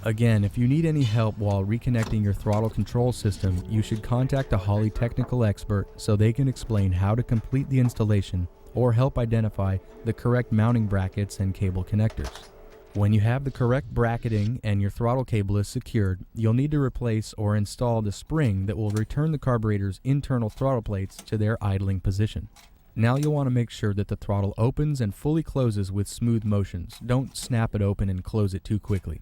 Again, if you need any help while reconnecting your throttle control system, you should contact a Holley technical expert so they can explain how to complete the installation or help identify the correct mounting brackets and cable connectors. When you have the correct bracketing and your throttle cable is secured, you'll need to replace or install the spring that will return the carburetor's internal throttle plates to their idling position. Now you'll want to make sure that the throttle opens and fully closes with smooth motions. Don't snap it open and close it too quickly.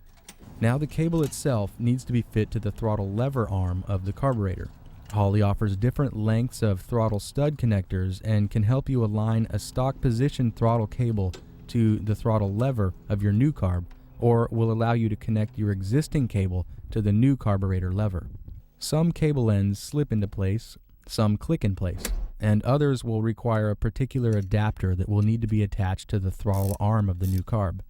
Now the cable itself needs to be fit to the throttle lever arm of the carburetor. Holley offers different lengths of throttle stud connectors and can help you align a stock position throttle cable to the throttle lever of your new carb, or will allow you to connect your existing cable to the new carburetor lever. Some cable ends slip into place, some click in place, and others will require a particular adapter that will need to be attached to the throttle arm of the new carb.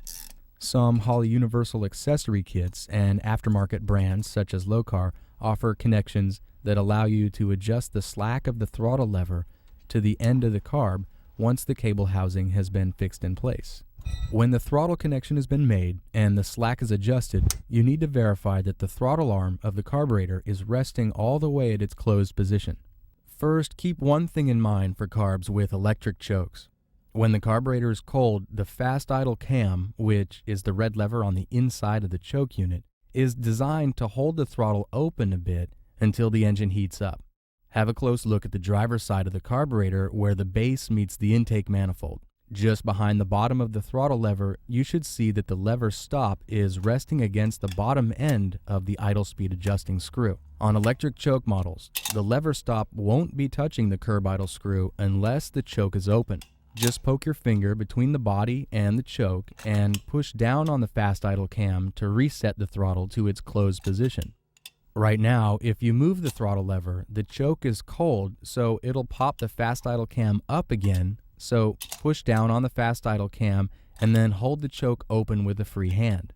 Some Holley universal accessory kits and aftermarket brands such as Locar offer connections that allow you to adjust the slack of the throttle lever to the end of the carb once the cable housing has been fixed in place. When the throttle connection has been made and the slack is adjusted, you need to verify that the throttle arm of the carburetor is resting all the way at its closed position. First, keep one thing in mind for carbs with electric chokes. When the carburetor is cold, the fast idle cam, which is the red lever on the inside of the choke unit, is designed to hold the throttle open a bit until the engine heats up. Have a close look at the driver's side of the carburetor where the base meets the intake manifold. Just behind the bottom of the throttle lever, you should see that the lever stop is resting against the bottom end of the idle speed adjusting screw. On electric choke models, the lever stop won't be touching the curb idle screw unless the choke is open. Just poke your finger between the body and the choke and push down on the fast idle cam to reset the throttle to its closed position. Right now, if you move the throttle lever, the choke is cold, so it'll pop the fast idle cam up again. So push down on the fast idle cam and then hold the choke open with a free hand.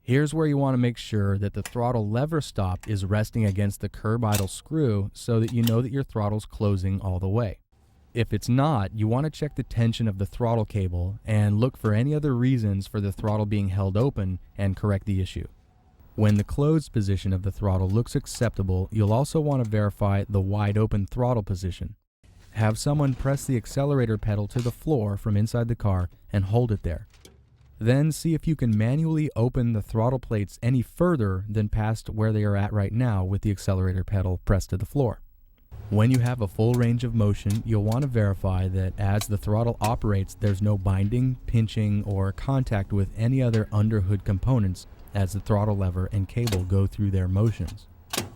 Here's where you want to make sure that the throttle lever stop is resting against the curb idle screw so that you know that your throttle's closing all the way. If it's not, you want to check the tension of the throttle cable and look for any other reasons for the throttle being held open and correct the issue. When the closed position of the throttle looks acceptable, you'll also want to verify the wide open throttle position. Have someone press the accelerator pedal to the floor from inside the car and hold it there. Then see if you can manually open the throttle plates any further than past where they are at right now with the accelerator pedal pressed to the floor. When you have a full range of motion, you'll want to verify that as the throttle operates, there's no binding, pinching, or contact with any other underhood components as the throttle lever and cable go through their motions.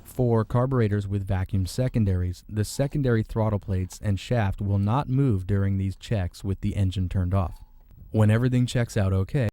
For carburetors with vacuum secondaries, the secondary throttle plates and shaft will not move during these checks with the engine turned off. When everything checks out okay,